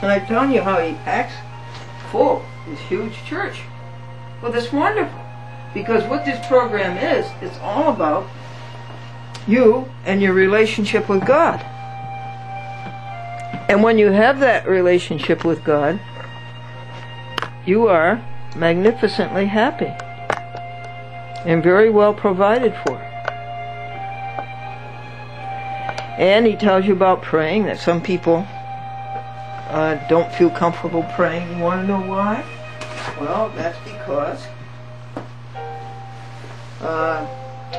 And I'm telling you how he packs full this huge church. Well, that's wonderful. Because what this program is, it's all about you and your relationship with God. And when you have that relationship with God, you are magnificently happy and very well provided for. And he tells you about praying, that some people don't feel comfortable praying. You want to know why? Well, that's because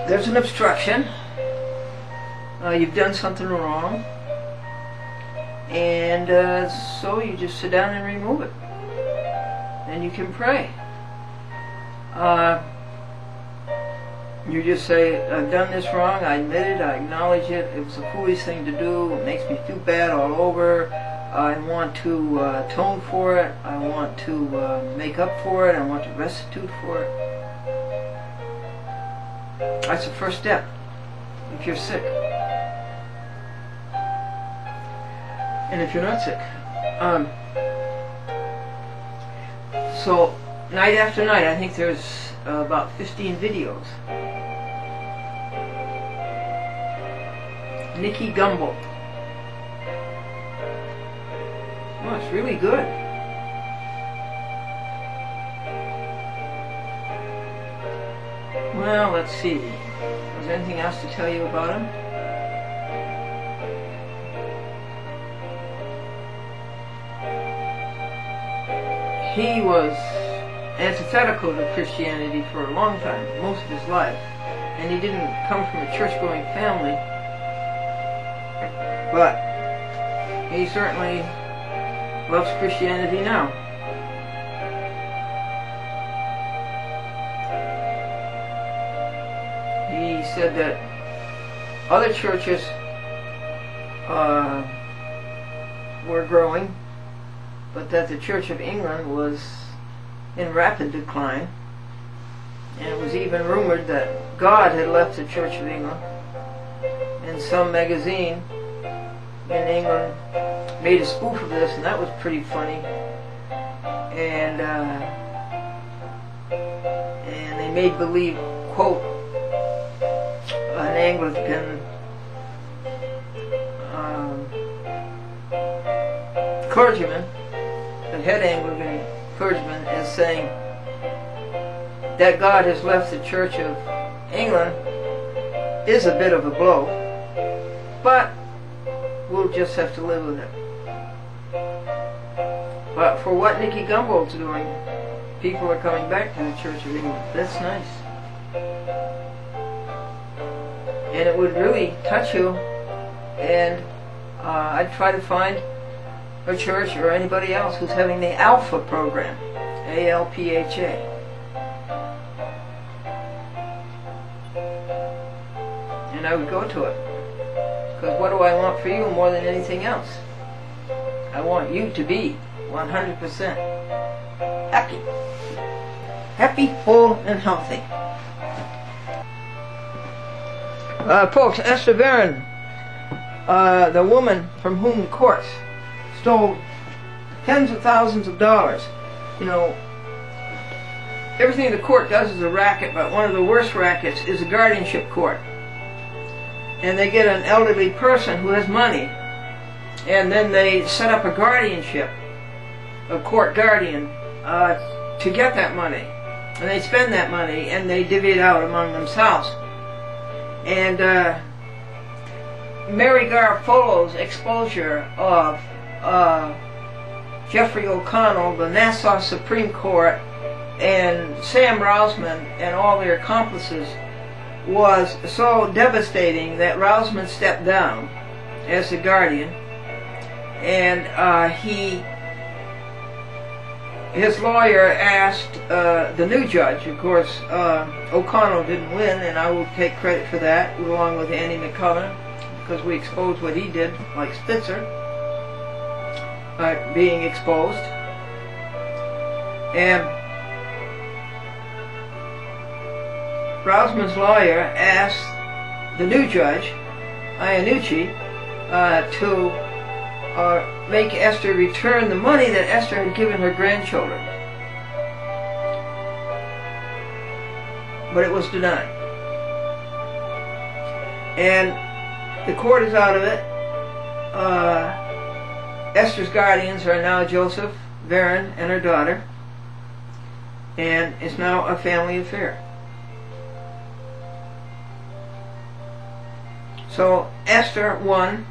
there's an obstruction. You've done something wrong. And so you just sit down and remove it. And you can pray. You just say, I've done this wrong, I admit it, I acknowledge it, it was a foolish thing to do, it makes me feel bad all over, I want to atone for it, I want to make up for it, I want to restitute for it. That's the first step, if you're sick. And if you're not sick. So, night after night, I think there's about 15 videos. Nicky Gumbel. Oh, it's really good. Well, let's see. Was there anything else to tell you about him? He was antithetical to Christianity for a long time, most of his life. And he didn't come from a church-going family. But he certainly loves Christianity now. He said that other churches were growing, but that the Church of England was in rapid decline. And it was even rumored that God had left the Church of England. And some magazine in England made a spoof of this, and that was pretty funny. And they made believe, quote, an Anglican clergyman, the head Anglican clergyman, as saying that God has left the Church of England is a bit of a blow, but we'll just have to live with it. But for what Nicky Gumbel's doing, people are coming back to the Church of England. That's nice. And it would really touch you. And I'd try to find a church or anybody else who's having the Alpha program. A-L-P-H-A. And I would go to it. Because what do I want for you more than anything else? I want you to be 100% happy. Happy, whole, and healthy. Folks, Esther Barron, the woman from whom the courts stole tens of thousands of dollars. You know, everything the court does is a racket, but one of the worst rackets is a guardianship court. And they get an elderly person who has money, and then they set up a guardianship, a court guardian, to get that money. And they spend that money, and they divvy it out among themselves. And Mary Garofalo's exposure of Jeffrey O'Connell, the Nassau Supreme Court, and Sam Rousman and all their accomplices was so devastating that Rousman stepped down as the guardian, and his lawyer asked the new judge. Of course, O'Connell didn't win, and I will take credit for that, along with Andy McCullough, because we exposed what he did, like Spitzer being exposed. And Rousman's lawyer asked the new judge, Iannucci, to make Esther return the money that Esther had given her grandchildren. But it was denied. And the court is out of it. Esther's guardians are now Joseph, Varen, and her daughter. And it's now a family affair. So Esther won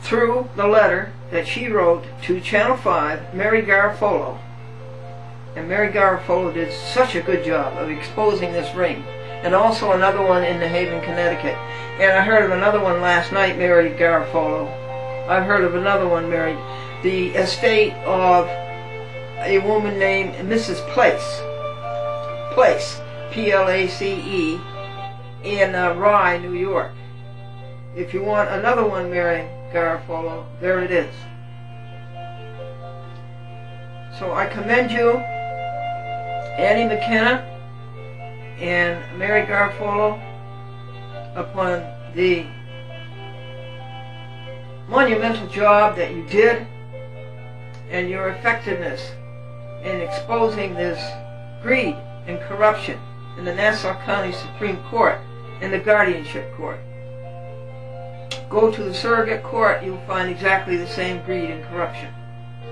through the letter that she wrote to Channel 5, Mary Garofalo. And Mary Garofalo did such a good job of exposing this ring. And also another one in New Haven, Connecticut. And I heard of another one last night, Mary Garofalo. I've heard of another one, Mary. The estate of a woman named Mrs. Place. Place, Place, in Rye, New York. If you want another one, Mary Garofalo, there it is. So I commend you, Annie McKenna and Mary Garofalo, upon the monumental job that you did and your effectiveness in exposing this greed and corruption in the Nassau County Supreme Court and the Guardianship Court. Go to the surrogate court, you'll find exactly the same greed and corruption.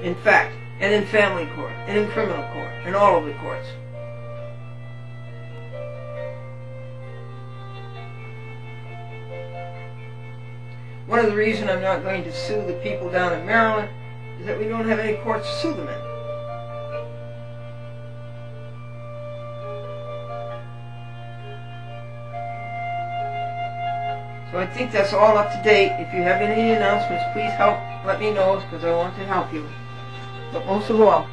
In fact, and in family court, and in criminal court, and all of the courts. One of the reasons I'm not going to sue the people down in Maryland is that we don't have any courts to sue them in. So I think that's all up to date. If you have any announcements, please let me know, because I want to help you. But most of all,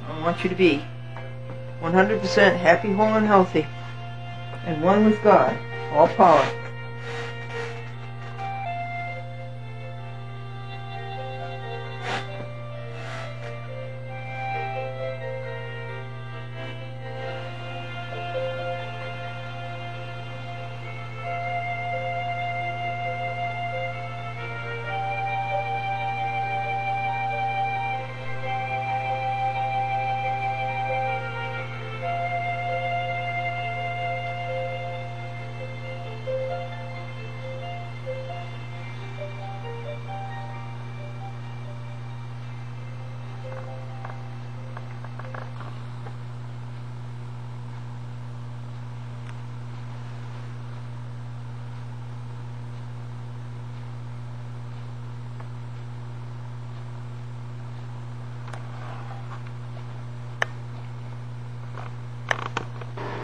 I want you to be 100% happy, whole, and healthy, and one with God, all power.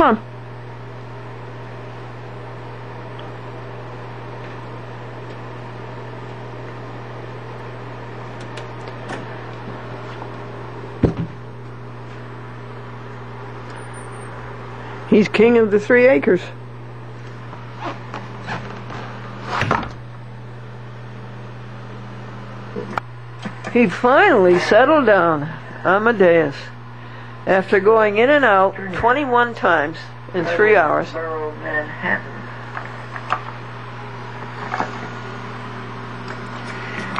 Come on. He's king of the 3 acres. He finally settled down, Amadeus, after going in and out 21 times in 3 hours.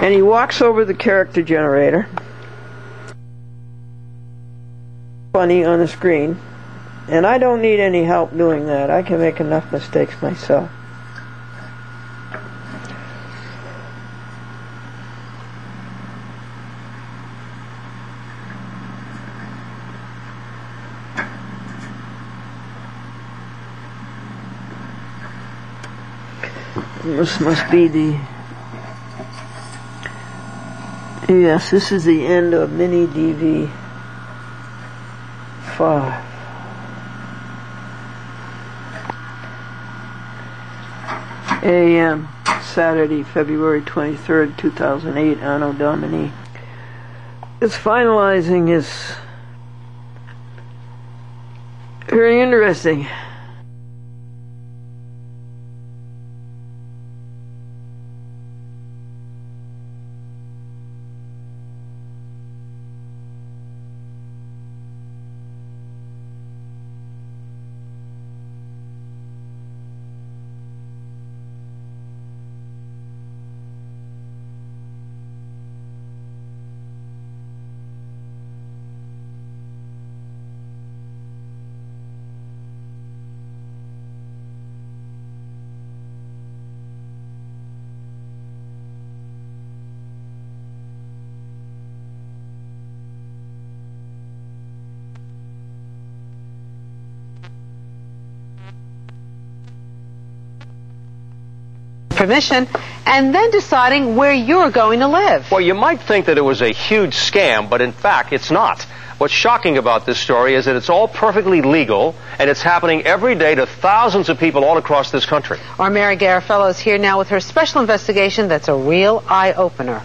And he walks over the character generator, funny on the screen, and I don't need any help doing that. I can make enough mistakes myself. This must be the... Yes, this is the end of Mini DV 5. AM, Saturday, February 23rd, 2008, Anno Domini. It's finalizing his... Very interesting. permission, and then deciding where you're going to live. Well, you might think that it was a huge scam, but in fact, it's not. What's shocking about this story is that it's all perfectly legal, and it's happening every day to thousands of people all across this country. Our Mary Garofalo is here now with her special investigation that's a real eye-opener.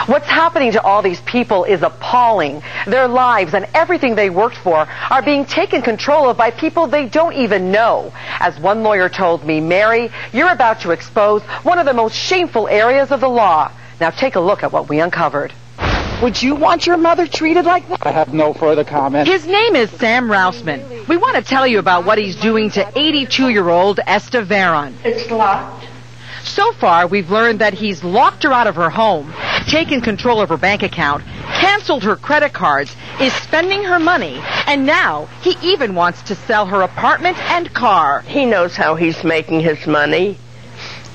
What's happening to all these people is appalling. Their lives and everything they worked for are being taken control of by people they don't even know. As one lawyer told me, Mary, you're about to expose one of the most shameful areas of the law. Now take a look at what we uncovered. Would you want your mother treated like that? I have no further comment. His name is Sam Rousman. We want to tell you about what he's doing to 82-year-old Esther Varon. It's locked. So far, we've learned that he's locked her out of her home, taken control of her bank account, canceled her credit cards, is spending her money, and now he even wants to sell her apartment and car. He knows how he's making his money.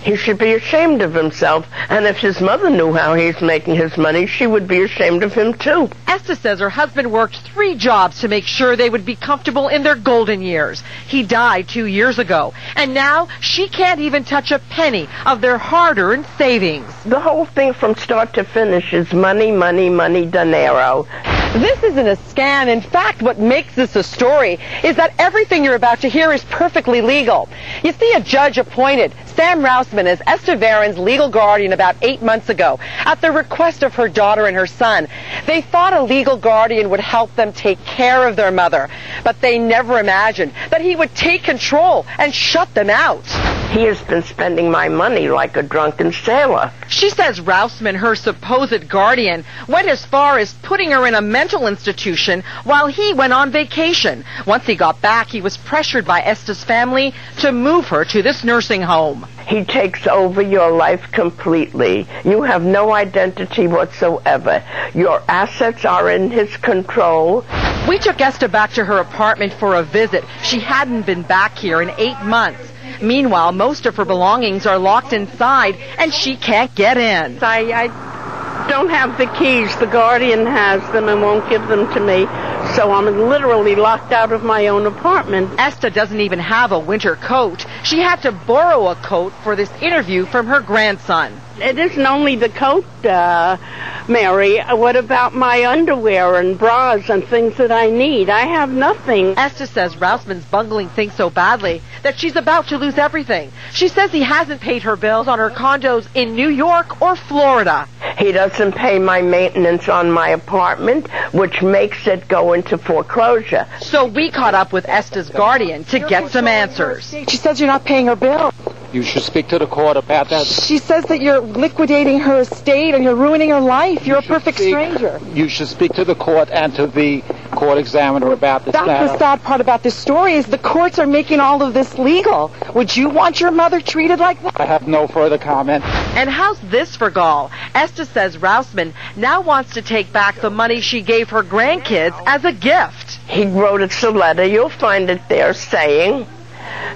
He should be ashamed of himself, and if his mother knew how he's making his money, she would be ashamed of him too. Esther says her husband worked 3 jobs to make sure they would be comfortable in their golden years. He died 2 years ago, and now she can't even touch a penny of their hard-earned savings. The whole thing from start to finish is money, money, money, dinero. This isn't a scam. In fact, what makes this a story is that everything you're about to hear is perfectly legal. You see, a judge appointed Sam Rousman as Esther Varon's legal guardian about 8 months ago at the request of her daughter and her son. They thought a legal guardian would help them take care of their mother, but they never imagined that he would take control and shut them out. He has been spending my money like a drunken sailor. She says Rousman, her supposed guardian, went as far as putting her in a mental institution while he went on vacation. Once he got back, he was pressured by Esther's family to move her to this nursing home. He takes over your life completely. You have no identity whatsoever. Your assets are in his control. We took Esther back to her apartment for a visit. She hadn't been back here in 8 months. Meanwhile, most of her belongings are locked inside, and she can't get in. I don't have the keys. The guardian has them and won't give them to me. So I'm literally locked out of my own apartment. Esther doesn't even have a winter coat. She had to borrow a coat for this interview from her grandson. It isn't only the coat, Mary. What about my underwear and bras and things that I need? I have nothing. Esther says Rousman's bungling things so badly that she's about to lose everything. She says he hasn't paid her bills on her condos in New York or Florida. He doesn't pay my maintenance on my apartment, which makes it go into foreclosure. So we caught up with Esther's guardian to get some answers. She says you're not paying her bill. You should speak to the court about that. She says that you're liquidating her estate and you're ruining her life. You're a perfect stranger. You should speak to the court and to the court examiner about this matter. That's the sad part about this story is the courts are making all of this legal. Would you want your mother treated like that? I have no further comment. And how's this for gall? Esther says Rousman now wants to take back the money she gave her grandkids as a gift. He wrote us a letter. You'll find it there saying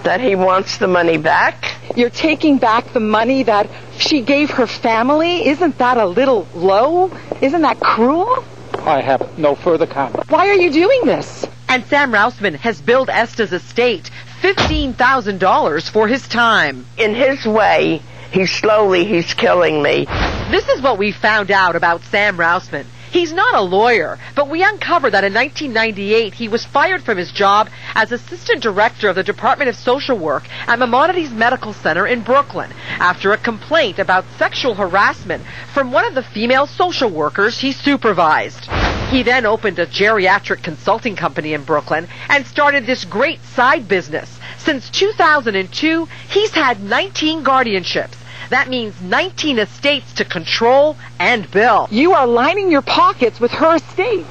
that he wants the money back. You're taking back the money that she gave her family? Isn't that a little low? Isn't that cruel? I have no further comment. Why are you doing this? And Sam Rousman has billed Esther's estate $15,000 for his time. In his way, he's killing me. This is what we found out about Sam Rousman. He's not a lawyer, but we uncovered that in 1998 he was fired from his job as assistant director of the Department of Social Work at Maimonides Medical Center in Brooklyn after a complaint about sexual harassment from one of the female social workers he supervised. He then opened a geriatric consulting company in Brooklyn and started this great side business. Since 2002, he's had 19 guardianships. That means 19 estates to control and bill. You are lining your pockets with her estate.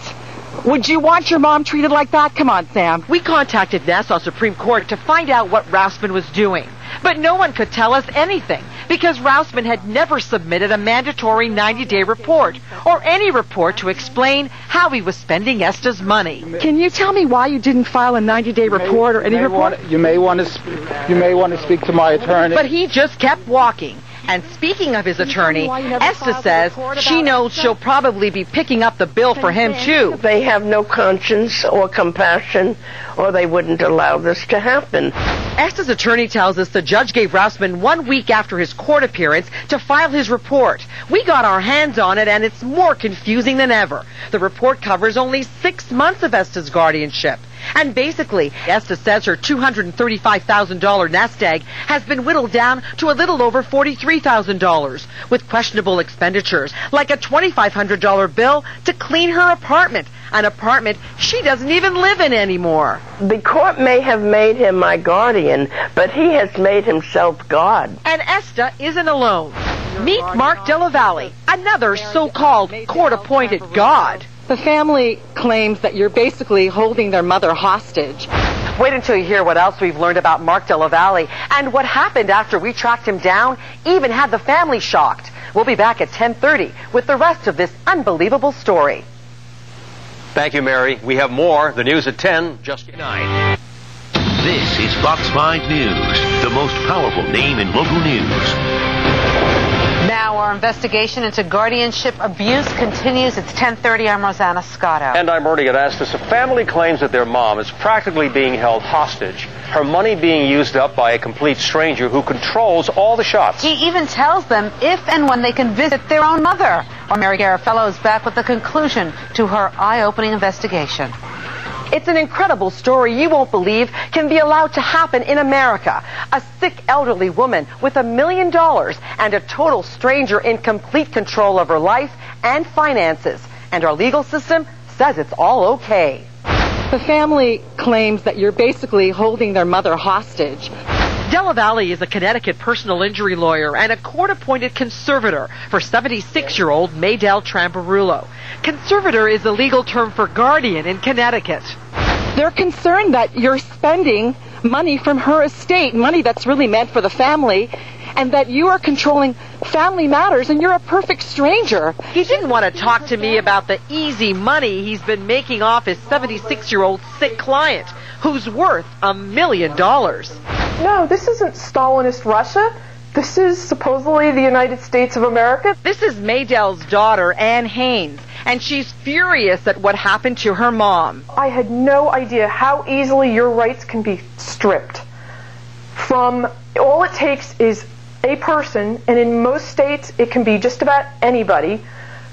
Would you want your mom treated like that? Come on, Sam. We contacted Nassau Supreme Court to find out what Rousman was doing. But no one could tell us anything because Rousman had never submitted a mandatory 90-day report or any report to explain how he was spending Esther's money. Can you tell me why you didn't file a 90-day report or any report? You may want to speak to my attorney. But he just kept walking. And speaking of his attorney, Esther says she knows she'll probably be picking up the bill for him, too. They have no conscience or compassion, or they wouldn't allow this to happen. Esta's attorney tells us the judge gave Rousman 1 week after his court appearance to file his report. We got our hands on it, and it's more confusing than ever. The report covers only 6 months of Esta's guardianship. And basically, Esta says her $235,000 nest egg has been whittled down to a little over $43,000, with questionable expenditures, like a $2,500 bill to clean her apartment, an apartment she doesn't even live in anymore. The court may have made him my guardian, but he has made himself God. And Esta isn't alone. Meet Mark Della Valle, another so-called court-appointed God. The family claims that you're basically holding their mother hostage. Wait until you hear what else we've learned about Mark Della Valle and what happened after we tracked him down, even had the family shocked. We'll be back at 10:30 with the rest of this unbelievable story. Thank you, Mary. We have more. The news at 10, just 9. This is Fox 5 News, the most powerful name in local news. Now our investigation into guardianship abuse continues. It's 10:30. I'm Rosanna Scotto. And I'm Ernie Anastas. A family claims that their mom is practically being held hostage, her money being used up by a complete stranger who controls all the shots. He even tells them if and when they can visit their own mother. Our Mary Garafello is back with the conclusion to her eye-opening investigation. It's an incredible story you won't believe can be allowed to happen in America. A sick elderly woman with $1 million and a total stranger in complete control of her life and finances. And our legal system says it's all okay. The family claims that you're basically holding their mother hostage. Della Valle is a Connecticut personal injury lawyer and a court-appointed conservator for 76-year-old Maydell Trambarullo. Conservator is a legal term for guardian in Connecticut. They're concerned that you're spending money from her estate, money that's really meant for the family, and that you are controlling family matters, and you're a perfect stranger. He didn't want to talk to me about the easy money he's been making off his 76-year-old sick client, who's worth $1 million. No, this isn't Stalinist Russia. This is supposedly the United States of America. This is Maydell's daughter, Ann Haynes, and she's furious at what happened to her mom. I had no idea how easily your rights can be stripped. All it takes is a person, and in most states it can be just about anybody,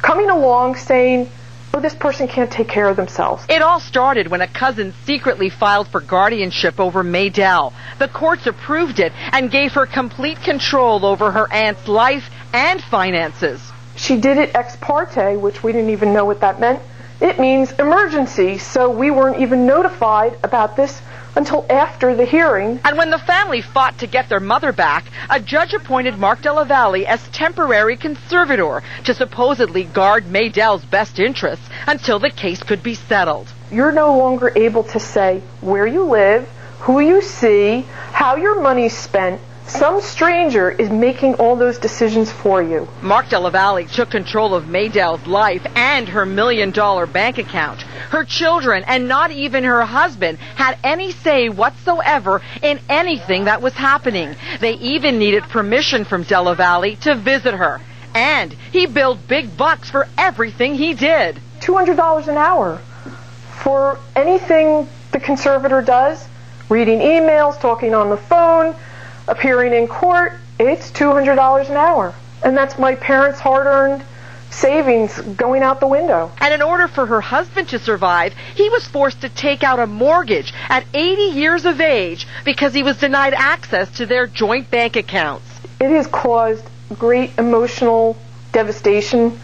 coming along saying, oh, this person can't take care of themselves. It all started when a cousin secretly filed for guardianship over Maydell. The courts approved it and gave her complete control over her aunt's life and finances. She did it ex parte, which we didn't even know what that meant. It means emergency, so we weren't even notified about this until after the hearing. And when the family fought to get their mother back, a judge appointed Mark Della Valle as temporary conservator to supposedly guard Maydell's best interests until the case could be settled. You're no longer able to say where you live, who you see, how your money's spent. Some stranger is making all those decisions for you. Mark Della Valle took control of Maydell's life and her $1 million bank account. Her children and not even her husband had any say whatsoever in anything that was happening. They even needed permission from Della Valle to visit her. And he billed big bucks for everything he did. $200 an hour for anything the conservator does. Reading emails, talking on the phone, appearing in court, it's $200 an hour. And that's my parents' hard-earned savings going out the window. And in order for her husband to survive, he was forced to take out a mortgage at 80 years of age because he was denied access to their joint bank accounts. It has caused great emotional devastation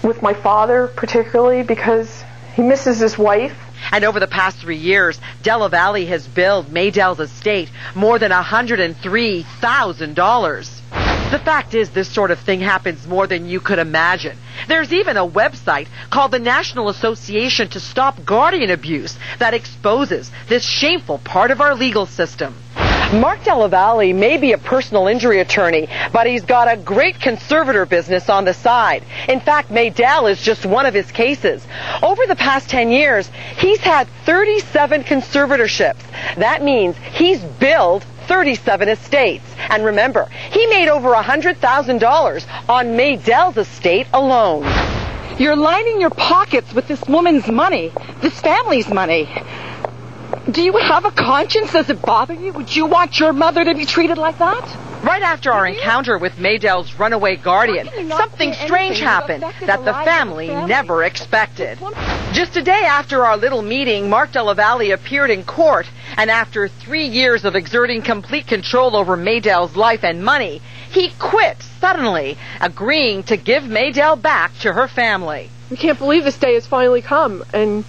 with my father, particularly because he misses his wife. And over the past 3 years, Della Valle has billed Maydell's estate more than $103,000. The fact is, this sort of thing happens more than you could imagine. There's even a website called the National Association to Stop Guardian Abuse that exposes this shameful part of our legal system. Mark Della Valle may be a personal injury attorney, but he's got a great conservator business on the side. In fact, Maydell is just one of his cases. Over the past 10 years, he's had 37 conservatorships. That means he's billed 37 estates. And remember, he made over $100,000 on Maydell's estate alone. You're lining your pockets with this woman's money, this family's money. Do you have a conscience? Does it bother you? Would you want your mother to be treated like that? Right after our encounter with Maydell's runaway guardian, something strange happened that the family never expected. Just a day after our little meeting, Mark Della Valle appeared in court, and after 3 years of exerting complete control over Maydell's life and money, he quit suddenly, agreeing to give Maydell back to her family. We can't believe this day has finally come, and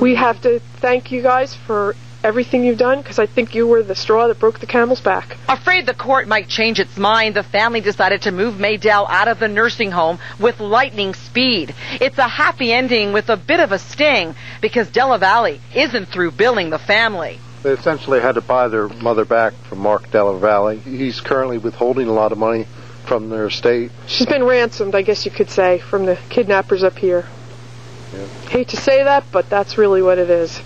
we have to thank you guys for everything you've done, because I think you were the straw that broke the camel's back. Afraid the court might change its mind, the family decided to move Maydell out of the nursing home with lightning speed. It's a happy ending with a bit of a sting, because Della Valle isn't through billing the family. They essentially had to buy their mother back from Mark Della Valle. He's currently withholding a lot of money from their estate. She's been ransomed, I guess you could say, from the kidnappers up here. Yeah. Hate to say that, but that's really what it is.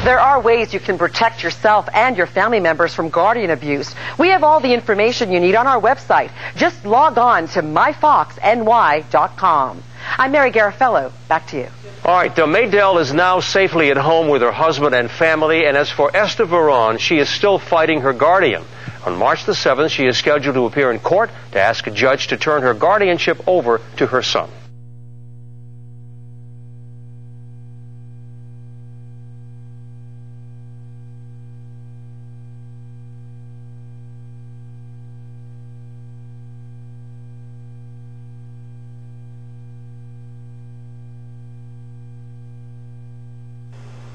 There are ways you can protect yourself and your family members from guardian abuse. We have all the information you need on our website. Just log on to myfoxny.com. I'm Mary Garafello. Back to you. All right, Maydell is now safely at home with her husband and family, and as for Esther Veron, she is still fighting her guardian. On March the 7th, she is scheduled to appear in court to ask a judge to turn her guardianship over to her son.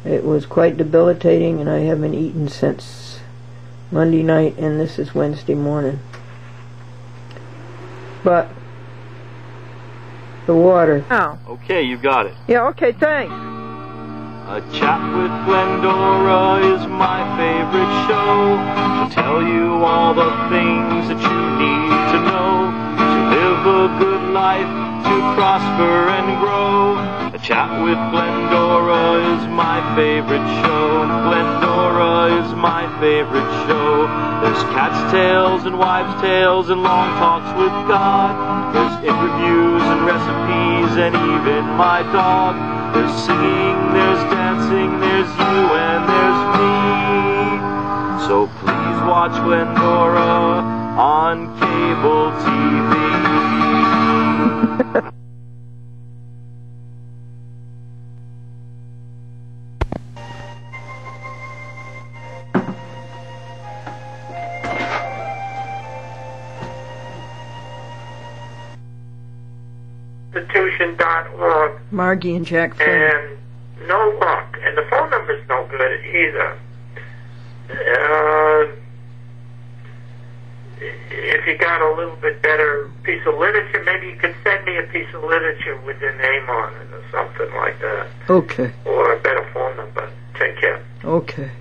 It was quite debilitating, and I haven't eaten since Monday night, and this is Wednesday morning. But the water. Oh. Okay, you got it. Yeah, okay, thanks. A Chat with Glendora is my favorite show. She'll tell you all the things that you need to know to live a good life, to prosper and grow. A Chat with Glendora is my favorite show. Glendora is my favorite show. There's cat's tales and wives' tales and long talks with God. There's interviews and recipes and even my dog. There's singing, there's dancing, there's you and there's me. So please watch Glendora on cable TV. Institution.org. Margie and Jack Flynn. And no luck. And the phone number's no good either. If you got a little bit better piece of literature, maybe you could send me a piece of literature with your name on it or something like that. Okay. Or a better phone number. Take care. Okay.